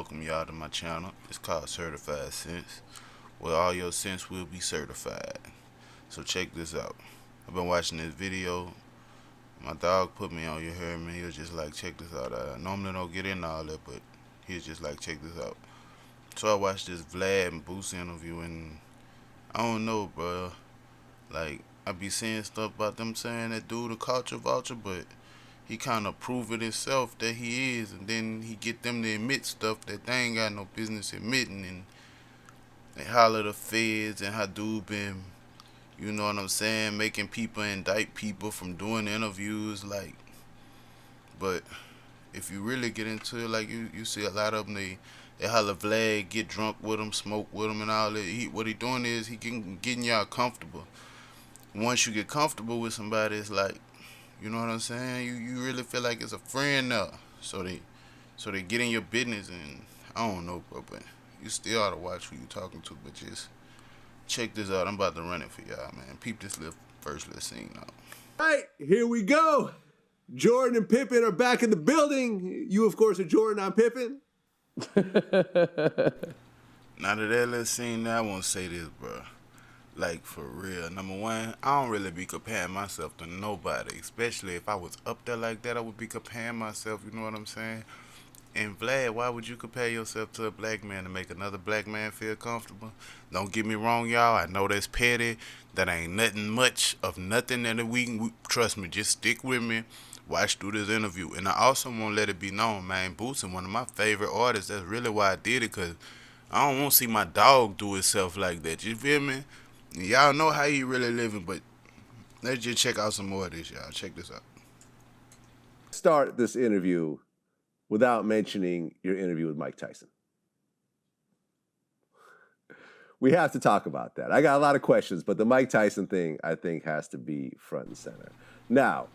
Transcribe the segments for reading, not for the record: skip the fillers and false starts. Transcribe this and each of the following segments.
welcome y'all to my channel. It's called Certified Sense, where all your sense will be certified. So check this out. I've been watching this video. My dog put me on, you heard me. He was just like, check this out. I normally don't get into all that, but he was just like, check this out. So I watched this Vlad and Boosie interview, and I don't know, bro. Like, I be seeing stuff about them saying that dude a culture vulture, but he kind of prove it himself that he is, and then he get them to admit stuff that they ain't got no business admitting, and they holler the feds and how dude been, you know what I'm saying, making people indict people from doing interviews, like, but if you really get into it, like, you see a lot of them, they holler Vlad, get drunk with him, smoke with him and all that. What he doing is he getting y'all comfortable. Once you get comfortable with somebody, it's like, you know what I'm saying? You really feel like it's a friend now. So they get in your business, and I don't know, bro, but you still ought to watch who you talking to. But just check this out. I'm about to run it for y'all, man. Peep this first little scene out. All right, here we go. Jordan and Pippen are back in the building. You, of course, are Jordan. I'm Pippen. Now that little scene now, I want to say this, bro. Like, for real. Number one, I don't really be comparing myself to nobody. Especially if I was up there like that, I would be comparing myself, you know what I'm saying? And Vlad, why would you compare yourself to a black man to make another black man feel comfortable? Don't get me wrong, y'all. I know that's petty. That ain't nothing much of nothing that trust me, just stick with me. Watch through this interview. And I also want to let it be known, man, Boosie, one of my favorite artists. That's really why I did it, because I don't want to see my dog do itself like that. You feel me? Y'all know how he really living, but let's just check out some more of this, y'all. Check this out. Start this interview without mentioning your interview with Mike Tyson. We have to talk about that. I got a lot of questions, but the Mike Tyson thing, I think, has to be front and center. Now,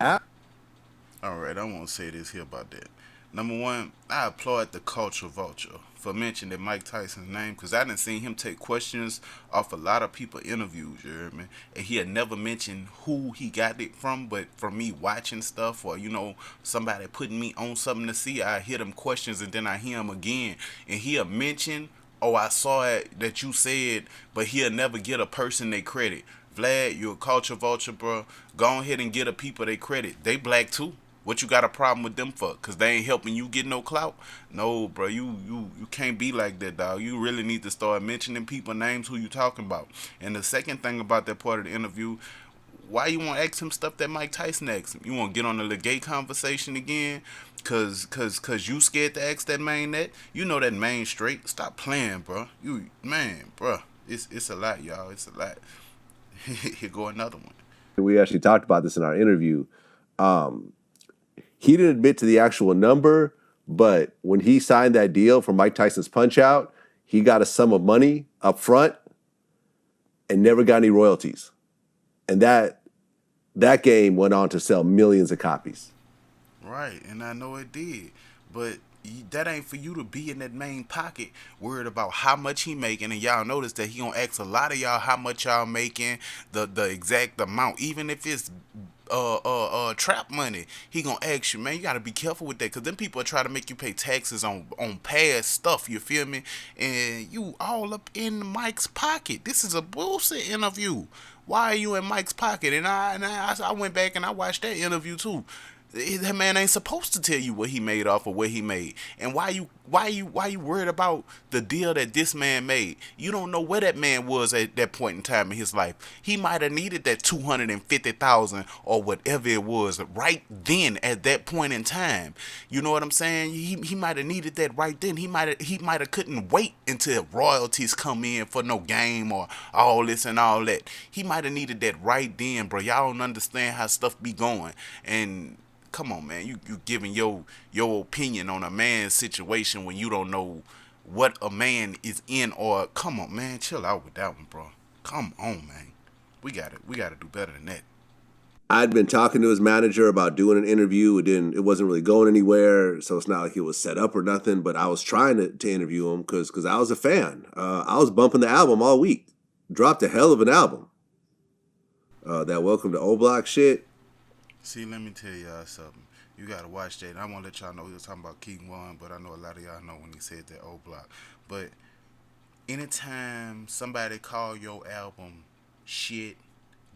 all right, I won't say this here about that. Number one, I applaud the culture vulture for mentioning Mike Tyson's name, because I didn't see him take questions off a lot of people interviews, you heard me? And he had never mentioned who he got it from, but from me watching stuff, or, you know, somebody putting me on something to see, I hear them questions and then I hear him again. And he'll mention, oh, I saw it that you said, but he'll never get a person they credit. Vlad, you a culture vulture, bro. Go ahead and get a people they credit. They black too. What you got a problem with them for? Because they ain't helping you get no clout? No, bro. You can't be like that, dog. You really need to start mentioning people names who you talking about. And the second thing about that part of the interview, why you want to ask him stuff that Mike Tyson asked him? You want to get on the gay conversation again? Cause you scared to ask that man that? You know that man straight. Stop playing, bro. Bro. It's a lot, y'all. It's a lot. Here go another one. We actually talked about this in our interview. He didn't admit to the actual number, but when he signed that deal for Mike Tyson's Punch-Out, he got a sum of money up front and never got any royalties. And that game went on to sell millions of copies. Right, and I know it did. But that ain't for you to be in that main pocket worried about how much he making. And y'all notice that he gonna ask a lot of y'all how much y'all making, the exact amount, even if it's trap money. He gonna ask you, man. You gotta be careful with that, because then people are trying to make you pay taxes on past stuff. You feel me? And you all up in Mike's pocket. This is a bullshit interview. Why are you in Mike's pocket? And I went back and I watched that interview too. That man ain't supposed to tell you what he made off of what he made. And why you worried about the deal that this man made? You don't know where that man was at that point in time in his life. He might have needed that $250,000 or whatever it was right then at that point in time. You know what I'm saying? He might have needed that right then. He might have couldn't wait until royalties come in for no game or all this and all that. He might have needed that right then, bro. Y'all don't understand how stuff be going. And come on, man. You giving your opinion on a man's situation when you don't know what a man is in, or come on, man, chill out with that one, bro. Come on, man. We gotta do better than that. I'd been talking to his manager about doing an interview. It wasn't really going anywhere, so it's not like it was set up or nothing, but I was trying to interview him because I was a fan. I was bumping the album all week. Dropped a hell of an album. That Welcome to O Block shit. See, let me tell y'all something. You gotta watch that. And I want to let y'all know he was talking about King One, but I know a lot of y'all know when he said that old block. But anytime somebody call your album shit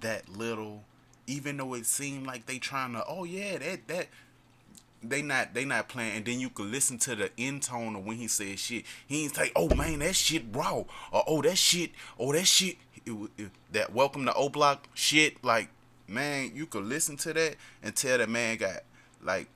that little, even though it seemed like they trying to, oh yeah, that they not playing, and then you could listen to the end tone of when he said shit. He ain't say, "Oh man, that shit raw," or "Oh that shit." That welcome to O Block shit, like man, you could listen to that and tell that man got like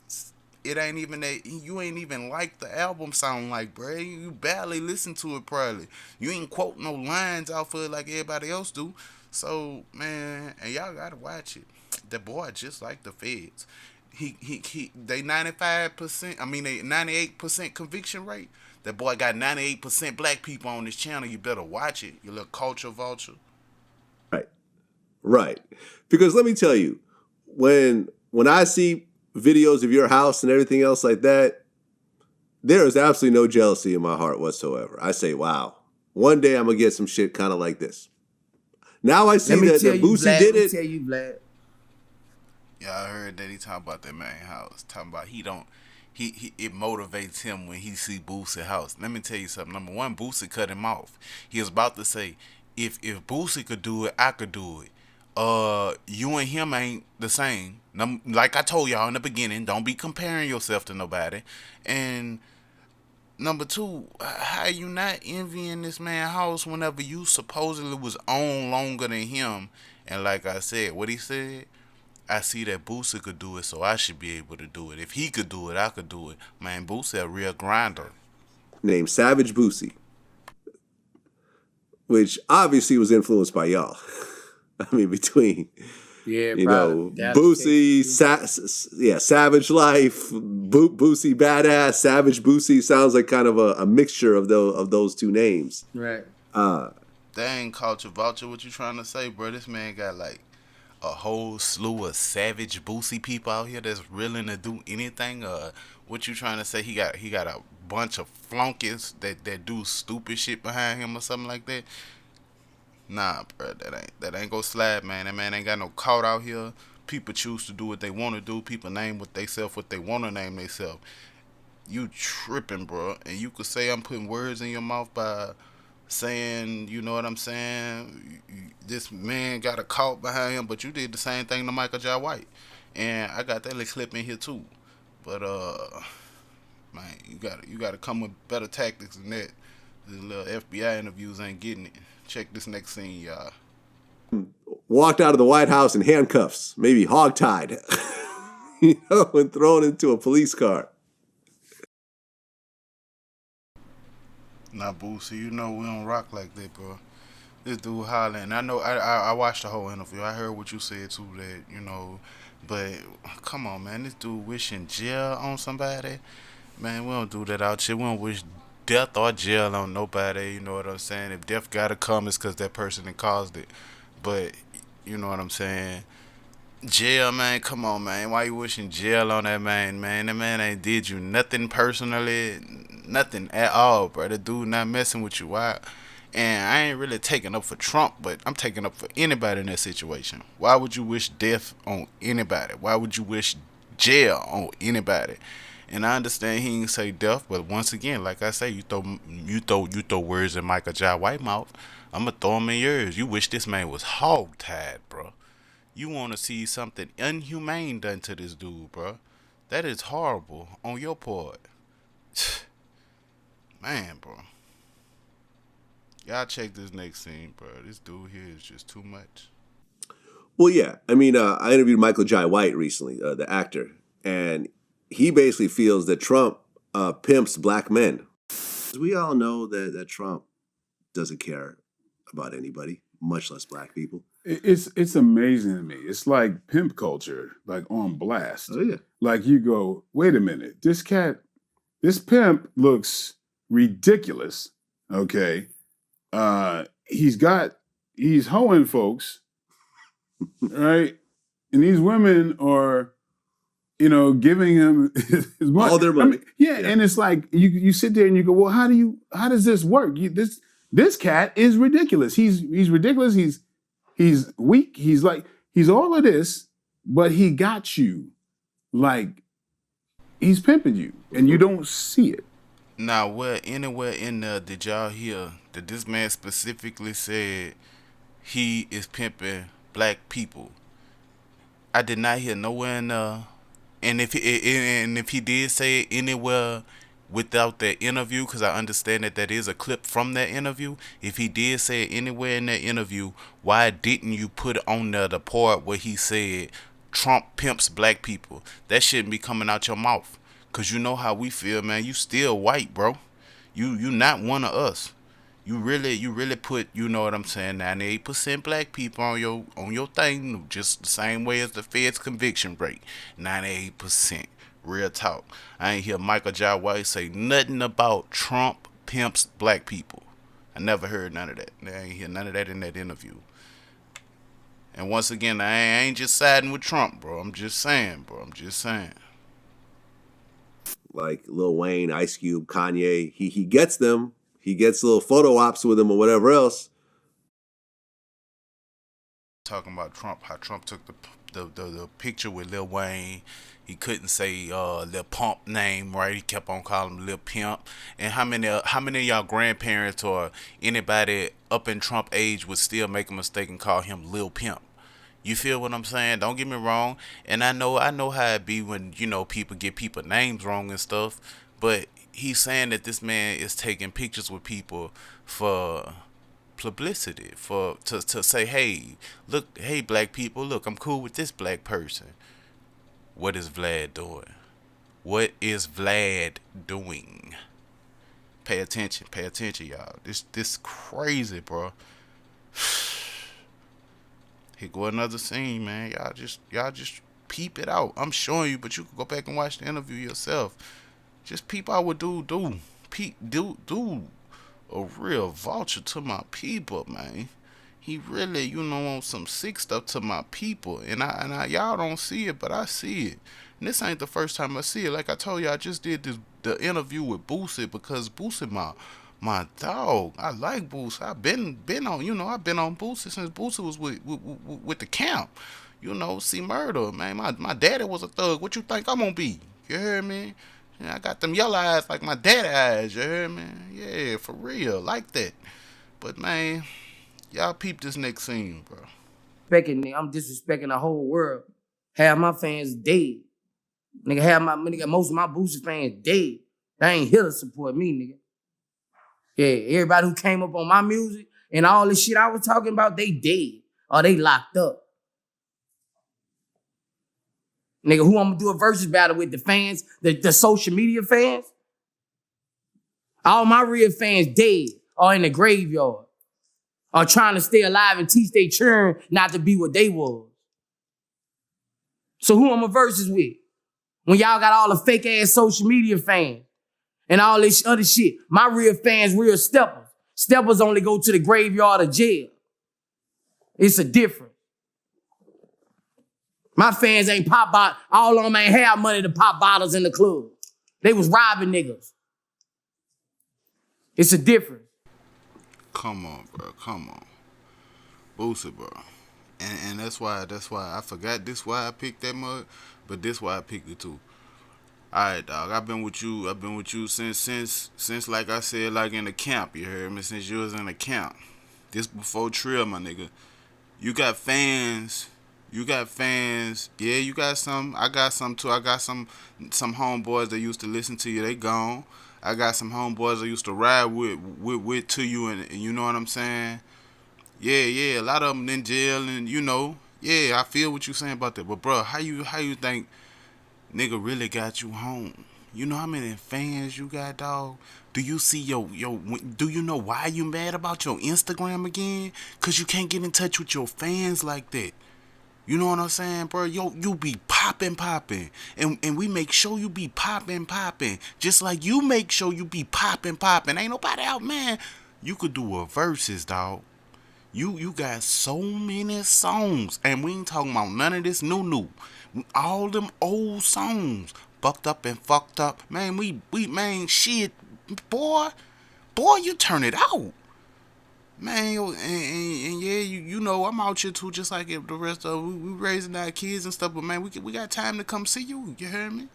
it ain't even that you ain't even like the album sound like, bro. You barely listen to it probably. You ain't quote no lines off of it like everybody else do. So man, and y'all gotta watch it. The boy just like the feds. He they 95%, I mean they 98% conviction rate. That boy got 98% black people on his channel. You better watch it, you little culture vulture. Right. Right. Because let me tell you, when I see videos of your house and everything else like that, there is absolutely no jealousy in my heart whatsoever. I say, wow, one day I'm gonna get some shit kind of like this. Now I see Let me that tell you, Boosie Vlad. did Let me it. tell you, Vlad. Yeah, I heard that he talking about that man house. Talking about he don't he it motivates him when he see Boosie house. Let me tell you something. Number one, Boosie cut him off. He was about to say, if Boosie could do it, I could do it. You and him ain't the same. Like I told y'all in the beginning, don't be comparing yourself to nobody. And number two, how you not envying this man house whenever you supposedly was on longer than him? And like I said, what he said, I see that Boosie could do it, so I should be able to do it. If he could do it, I could do it. Man, Boosie a real grinder. Named Savage Boosie, which obviously was influenced by y'all. I mean, between Yeah, probably Dallas, Boosie, Texas. Savage Life, Boosie Badass, Savage Boosie sounds like kind of a mixture of those two names. Right. Dang, culture vulture, what you trying to say, bro? This man got like a whole slew of savage Boosie people out here that's willing to do anything. What you trying to say? He got a bunch of flunkies that do stupid shit behind him or something like that. Nah, bro, that ain't gonna slide, man. That man ain't got no caught out here. People choose to do what they want to do. People name what they self what they want to name themselves. You tripping, bro? And you could say I'm putting words in your mouth by saying, you know what I'm saying? This man got a caught behind him, but you did the same thing to Michael J. White, and I got that little clip in here too. But man, you gotta come with better tactics than that. These little FBI interviews ain't getting it. Check this next scene, y'all. Walked out of the White House in handcuffs, maybe hogtied, and thrown into a police car. Nah, Boosie, you know we don't rock like that, bro. This dude hollering. I know. I watched the whole interview. I heard what you said too. That but come on, man. This dude wishing jail on somebody. Man, we don't do that out here. We don't wish death or jail on nobody. You know what I'm saying? If death gotta come, it's because that person that caused it. But you know what I'm saying? Jail, man. Come on, man. Why you wishing jail on that man, man? That man ain't did you nothing personally, nothing at all, bro. The dude not messing with you. Why? And I ain't really taking up for Trump, but I'm taking up for anybody in that situation. Why would you wish death on anybody? Why would you wish jail on anybody? And I understand he ain't say death, but once again, like I say, you throw words in Michael J. White mouth. I'ma throw them in yours. You wish this man was hog tied, bro. You want to see something inhumane done to this dude, bro. That is horrible on your part. Man, bro. Y'all check this next scene, bro. This dude here is just too much. Well, yeah. I mean, I interviewed Michael Jai White recently, the actor, and he basically feels that Trump pimps black men. We all know that Trump doesn't care about anybody, much less black people. It's amazing to me. It's like pimp culture, like on blast. Oh, yeah. Like you go, wait a minute, this pimp looks ridiculous. Okay. He's hoeing folks, right? And these women are, giving him his money. All their money. I mean, yeah, and it's like you sit there and you go, well, how does this work? This cat is ridiculous. He's ridiculous. He's weak. He's all of this, but he got you like he's pimping you, and you don't see it. Now, where anywhere in there did y'all hear that this man specifically said he is pimping black people? I did not hear nowhere in there. And if he did say it anywhere without that interview, because I understand that that is a clip from that interview. If he did say it anywhere in that interview, why didn't you put on there the part where he said Trump pimps black people? That shouldn't be coming out your mouth, cause you know how we feel, man. You still white, bro. You not one of us. You really put, you know what I'm saying, 98% black people on your thing, just the same way as the Fed's conviction rate. 98%. Real talk. I ain't hear Michael J. White say nothing about Trump pimps black people. I never heard none of that. I ain't hear none of that in that interview. And once again, I ain't just siding with Trump, bro. I'm just saying, bro. I'm just saying. Like Lil Wayne, Ice Cube, Kanye, he gets them. He gets little photo ops with them or whatever else. Talking about Trump, how Trump took the picture with Lil Wayne. He couldn't say Lil Pump name right. He kept on calling him Lil Pimp. And how many of y'all grandparents or anybody up in Trump age would still make a mistake and call him Lil Pimp? You feel what I'm saying? Don't get me wrong. And I know how it be when, people get people names wrong and stuff. But he's saying that this man is taking pictures with people for publicity, to say, hey, look, hey, black people, look, I'm cool with this black person. What is Vlad doing? What is Vlad doing? Pay attention, y'all. This crazy, bro. Here go another scene, man. Y'all just peep it out. I'm showing you, but you can go back and watch the interview yourself. Just peep out what dude do. Dude, a real vulture to my people, man. He really, on some sick stuff to my people. And I y'all don't see it, but I see it. And this ain't the first time I see it. Like I told you, I just did the interview with Boosie, because Boosie my dog. I like Boosie. I've been on, I've been on Boosie since Boosie was with the camp. See murder, man. My daddy was a thug. What you think I'm gonna be? You heard me? Yeah, I got them yellow eyes like my daddy eyes, you heard me? Yeah, for real, like that. But man, y'all peep this next scene, bro. I'm disrespecting the whole world. Half my fans dead. Nigga, most of my Boosie fans dead. They ain't here to support me, nigga. Yeah, everybody who came up on my music and all this shit I was talking about, they dead. Or they locked up. Nigga, who I'm gonna do a versus battle with? The fans, the social media fans? All my real fans dead or in the graveyard. Or trying to stay alive and teach they children not to be what they was. So who I'm a versus with? When y'all got all the fake ass social media fans and all this other shit. My real fans, real steppers. Steppers only go to the graveyard or jail. It's a difference. My fans ain't pop bottles. All of them ain't have money to pop bottles in the club. They was robbing niggas. It's a difference. Come on, bro. Come on. Boosie, bro. And that's why I forgot this why I picked that mug, but this why I picked it too. Alright, dog. I've been with you since like I said, like in the camp, you heard me? Since you was in the camp. This before Trill, my nigga. You got fans. Yeah, you got some. I got some too. I got some homeboys that used to listen to you. They gone. I got some homeboys that used to ride with to you, and you know what I'm saying? Yeah. A lot of them in jail, and yeah, I feel what you saying about that. But bro, how you think nigga really got you home? You know how many fans you got, dog? Do you see do you know why you mad about your Instagram again? Cause you can't get in touch with your fans like that. You know what I'm saying, bro? You be popping. And we make sure you be popping. Just like you make sure you be popping. Ain't nobody out, man. You could do a versus, dog. You got so many songs. And we ain't talking about none of this new. All them old songs. Bucked up and fucked up. Man, we man, shit. Boy, you turn it out. Man, and yeah, you know I'm out here too, just like the rest of we raising our kids and stuff. But man, we got time to come see you. You heard me?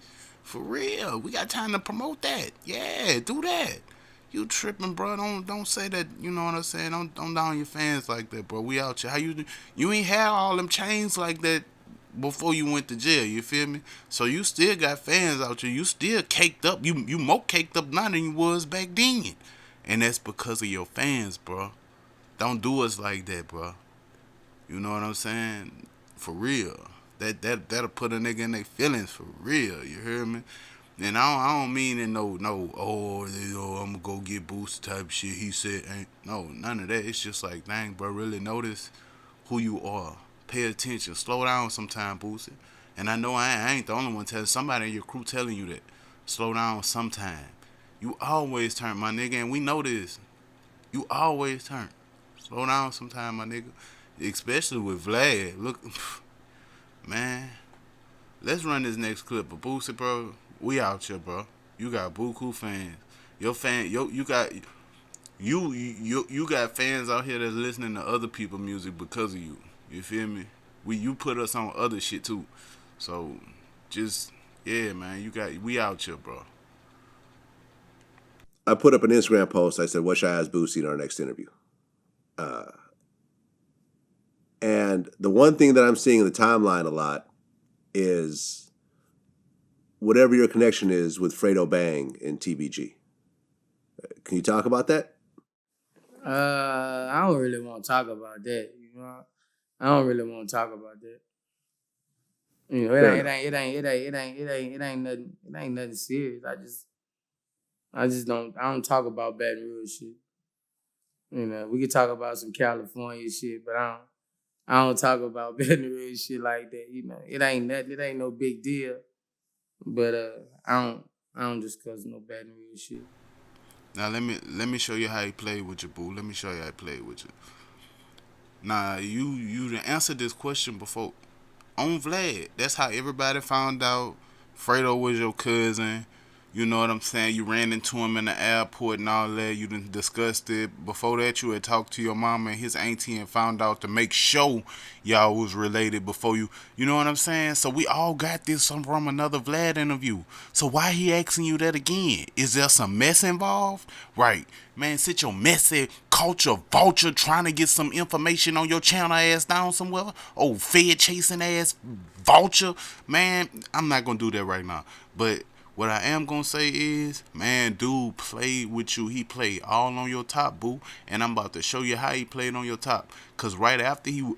For real, we got time to promote that. Yeah, do that. You tripping, bro? Don't say that. You know what I'm saying? Don't down your fans like that, bro. We out here. How you ain't had all them chains like that before you went to jail. You feel me? So you still got fans out here. You still caked up. You more caked up now than you was back then, and that's because of your fans, bro. Don't do us like that, bro. You know what I'm saying? For real. That'll put a nigga in their feelings for real. You hear me? And I don't mean it no I'm gonna go get Boosie type shit. He said ain't no none of that. It's just like dang, bro, really notice who you are. Pay attention. Slow down sometime, Boosie. And I know I ain't the only one telling somebody in your crew telling you that. Slow down sometime. You always turn, my nigga, and we know this. You always turn. Slow down sometime, my nigga. Especially with Vlad. Look, man. Let's run this next clip of Boosie, bro. We out here, bro. You got buku fans. Your fan, you got you got fans out here that's listening to other people's music because of you. You feel me? You put us on other shit too. So just yeah, man. We out here, bro. I put up an Instagram post. I said, "What should I ask Boosie in our next interview?" And the one thing that I'm seeing in the timeline a lot is whatever your connection is with Fredo Bang and TBG. Can you talk about that? I don't really want to talk about that. You know, I don't really want to talk about that. You know, it ain't nothing serious. I don't talk about Baton Rouge shit. You know, we could talk about some California shit, but I don't talk about Baton Rouge shit like that. You know, it ain't nothing. It ain't no big deal. But I don't discuss no Baton Rouge shit. Now let me show you how he played with you, boo. Let me show you how he played with you. Nah, you answered this question before on Vlad. That's how everybody found out Fredo was your cousin. You know what I'm saying? You ran into him in the airport and all that. You done discussed it. Before that, you had talked to your mama and his auntie and found out to make sure y'all was related before you. You know what I'm saying? So we all got this from another Vlad interview. So why he asking you that again? Is there some mess involved? Right. Man, sit your messy culture vulture trying to get some information on your channel ass down somewhere. Oh, Fed chasing ass vulture. Man, I'm not going to do that right now. But what I am gonna say is, man, dude played with you. He played all on your top, boo. And I'm about to show you how he played on your top. Cause right after you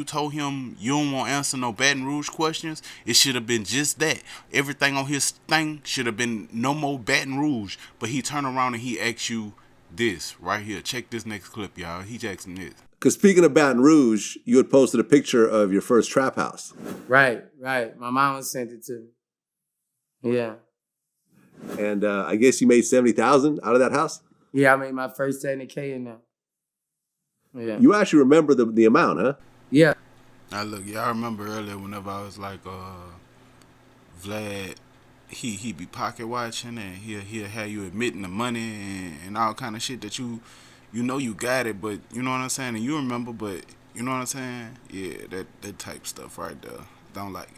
told him you don't want to answer no Baton Rouge questions, it should have been just that. Everything on his thing should have been no more Baton Rouge. But he turned around and he asked you this right here. Check this next clip, y'all. He's asking this. Because speaking of Baton Rouge, you had posted a picture of your first trap house. Right. My mama sent it to me. Yeah. And I guess you made $70,000 out of that house? Yeah, I made my first 70K in there. Yeah. You actually remember the amount, huh? Yeah. Now look, y'all remember earlier whenever I was like, Vlad, he be pocket watching and he'll have you admitting the money and all kind of shit that you know you got it, but you know what I'm saying, and you remember, but you know what I'm saying? Yeah, that type stuff right there. Don't like it.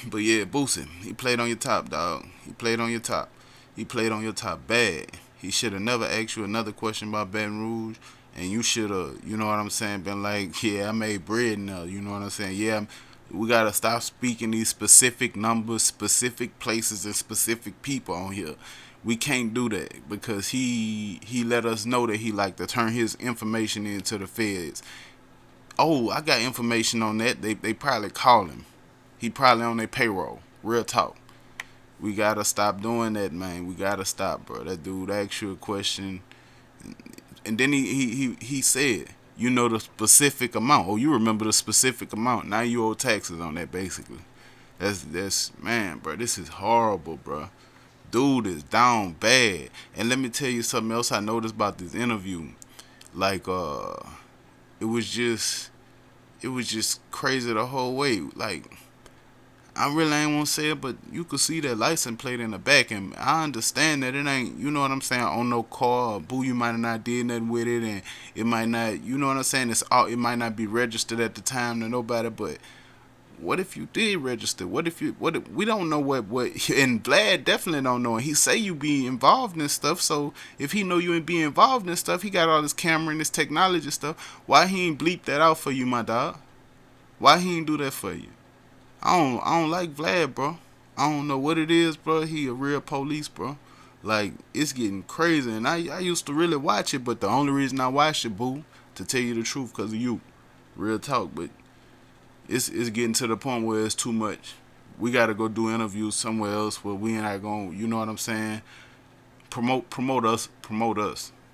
But yeah, Boosie, he played on your top, dog. He played on your top. He played on your top bad. He should have never asked you another question about Baton Rouge, and you should have, you know what I'm saying, been like, yeah, I made bread now. You know what I'm saying? Yeah, we gotta stop speaking these specific numbers, specific places, and specific people on here. We can't do that because he let us know that he like to turn his information into the feds. Oh, I got information on that. They probably call him. He probably on their payroll. Real talk. We gotta stop doing that, man. We gotta stop, bro. That dude asked you a question, and then he said, you know the specific amount. Oh, you remember the specific amount. Now you owe taxes on that, basically. That's man, bro. This is horrible, bro. Dude is down bad. And let me tell you something else I noticed about this interview. Like, it was just crazy the whole way. Like, I really ain't want to say it, but you could see that license plate in the back, and I understand that it ain't, you know what I'm saying, on no car. Boo, you might have not did nothing with it, and it might not, you know what I'm saying, it might not be registered at the time to nobody, but what if you did register? We don't know what, and Vlad definitely don't know. And he say you be involved in stuff, so if he know you ain't be involved in stuff, he got all this camera and this technology stuff. Why he ain't bleep that out for you, my dog? Why he ain't do that for you? I don't like Vlad, bro. I don't know what it is, bro. He a real police, bro. Like, it's getting crazy, and I used to really watch it, but the only reason I watched it, boo, to tell you the truth, cause of you, real talk. But it's getting to the point where it's too much. We gotta go do interviews somewhere else where we ain't not going. You know what I'm saying? Promote us.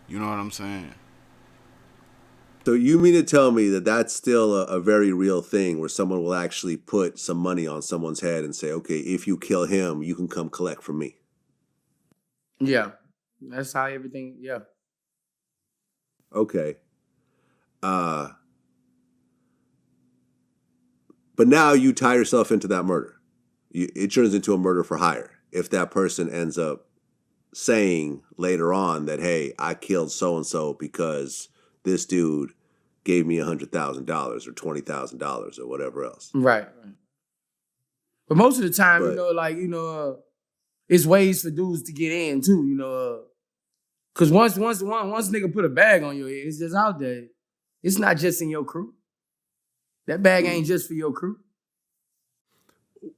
You know what I'm saying? So you mean to tell me that that's still a very real thing where someone will actually put some money on someone's head and say, okay, if you kill him, you can come collect from me? Yeah. That's how everything, yeah. Okay. But now you tie yourself into that murder. It turns into a murder for hire. If that person ends up saying later on that, hey, I killed so-and-so because this dude gave me $100,000 or $20,000 or whatever else. Right. But most of the time, But- it's ways for dudes to get in too, Cause once nigga put a bag on your head, it's just out there. It's not just in your crew. That bag ain't just for your crew.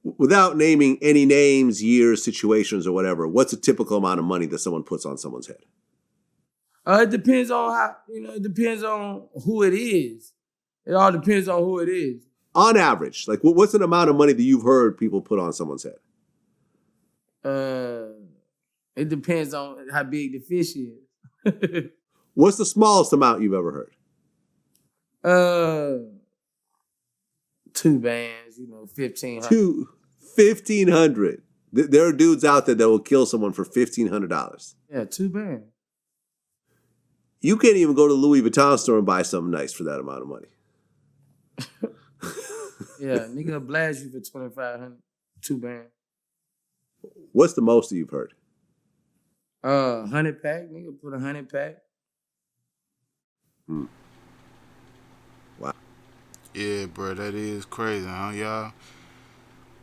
Without naming any names, years, situations, or whatever, what's a typical amount of money that someone puts on someone's head? It depends on how, it depends on who it is. It all depends on who it is. On average, like what's an amount of money that you've heard people put on someone's head? It depends on how big the fish is. What's the smallest amount you've ever heard? 2 bands, 1,500. 1,500. There are dudes out there that will kill someone for $1,500. Yeah, 2 bands. You can't even go to the Louis Vuitton store and buy something nice for that amount of money. Yeah, nigga will blast you for 2,500. 2 bands. What's the most that you've heard? 100 pack. Nigga put 100 pack. Wow. Yeah, bro, that is crazy, huh, y'all?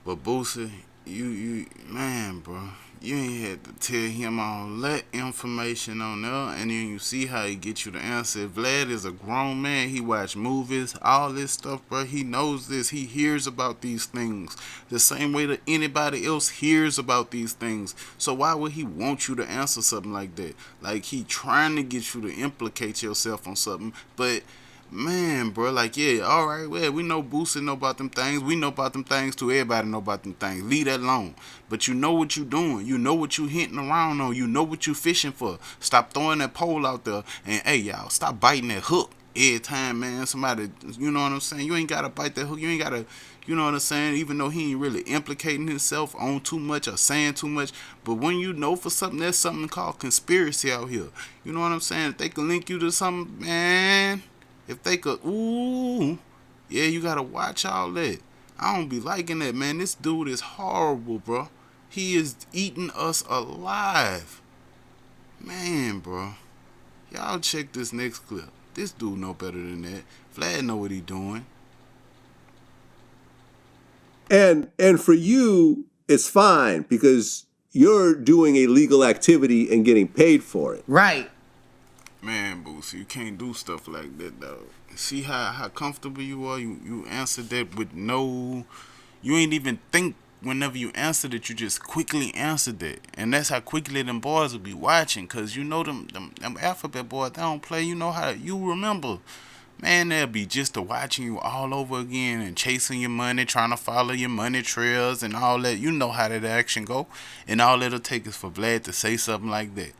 But Boosie, you man, bro, you ain't had to tell him all that information on there, and then you see how he get you the answer. Vlad is a grown man. He watch movies, all this stuff, bro. He knows this. He hears about these things the same way that anybody else hears about these things. So why would he want you to answer something like that? Like, he trying to get you to implicate yourself on something, but man, bro, like, yeah, all right, well, we know Boosie know about them things. We know about them things too. Everybody know about them things. Leave that alone. But you know what you doing. You know what you hinting around on. You know what you fishing for. Stop throwing that pole out there. And, hey, y'all, stop biting that hook every time, man. Somebody, you know what I'm saying? You ain't got to bite that hook. You ain't got to, you know what I'm saying? Even though he ain't really implicating himself on too much or saying too much. But when you know for something, there's something called conspiracy out here. You know what I'm saying? If they can link you to something, man... If they could, ooh, yeah, you gotta watch all that. I don't be liking that, man. This dude is horrible, bro. He is eating us alive. Man, bro. Y'all check this next clip. This dude know better than that. Vlad know what he doing. And for you, it's fine because you're doing a legal activity and getting paid for it. Right. Man, Boosie, you can't do stuff like that, dog. See how comfortable you are? You answered that with no... You ain't even think whenever you answered it. You just quickly answered it. And that's how quickly them boys will be watching. Because you know them alphabet boys, they don't play. You know how... You remember. Man, they'll be just to watching you all over again and chasing your money, trying to follow your money trails and all that. You know how that action go. And all it'll take is for Vlad to say something like that.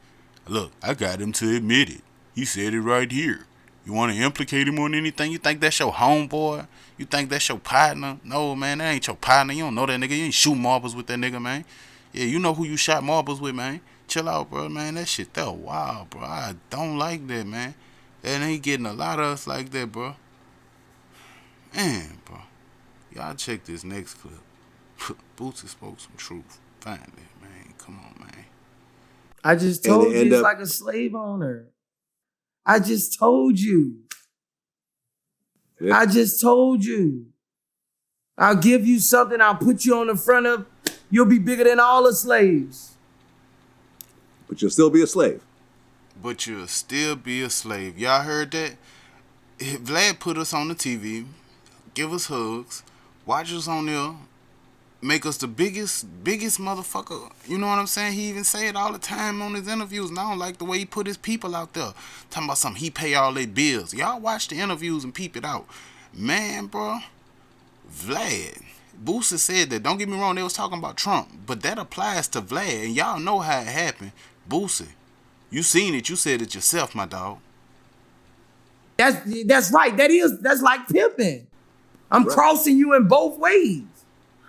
Look, I got him to admit it. He said it right here. You want to implicate him on anything? You think that's your homeboy? You think that's your partner? No, man, that ain't your partner. You don't know that nigga. You ain't shoot marbles with that nigga, man. Yeah, you know who you shot marbles with, man. Chill out, bro, man. That shit, that wild, bro. I don't like that, man. And ain't getting a lot of us like that, bro. Man, bro. Y'all check this next clip. Bootsy spoke some truth. Find it, man. Come on, man. I just told you it's like a slave owner. I just told you. Yeah. I just told you. I'll give you something. I'll put you on the front of. You'll be bigger than all the slaves. But you'll still be a slave. But you'll still be a slave. Y'all heard that? Vlad put us on the TV, give us hugs, watch us on there, make us the biggest motherfucker. You know what I'm saying? He even say it all the time on his interviews, and I don't like the way he put his people out there. Talking about something, he pay all their bills. Y'all watch the interviews and peep it out. Man, bro, Vlad. Boosie said that, don't get me wrong, they was talking about Trump, but that applies to Vlad, and y'all know how it happened. Boosie, you seen it, you said it yourself, my dog. That's right. That's like pimping. I'm Right. crossing you in both ways.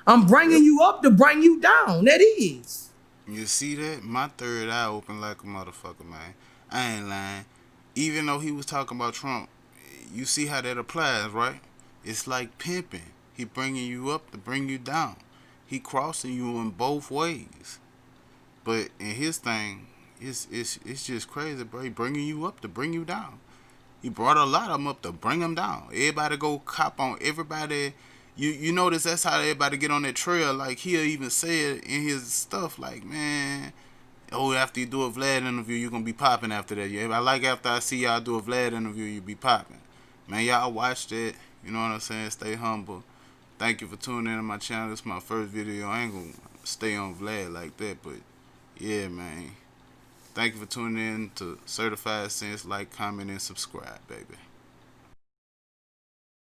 I'm bringing you up to bring you down. That is. You see that? My third eye open like a motherfucker, man. I ain't lying. Even though he was talking about Trump, you see how that applies, right? It's like pimping. He bringing you up to bring you down. He crossing you in both ways. But in his thing, it's just crazy, bro. He bringing you up to bring you down. He brought a lot of them up to bring them down. Everybody go cop on everybody. You notice that's how everybody get on that trail. Like, he'll even say it in his stuff, like, man, oh, after you do a Vlad interview, you're going to be popping after that. Yeah, I like after I see y'all do a Vlad interview, you be popping. Man, y'all watch that. You know what I'm saying? Stay humble. Thank you for tuning in to my channel. This is my first video. I ain't going to stay on Vlad like that, but yeah, man. Thank you for tuning in to Certified Sense. Like, comment, and subscribe, baby.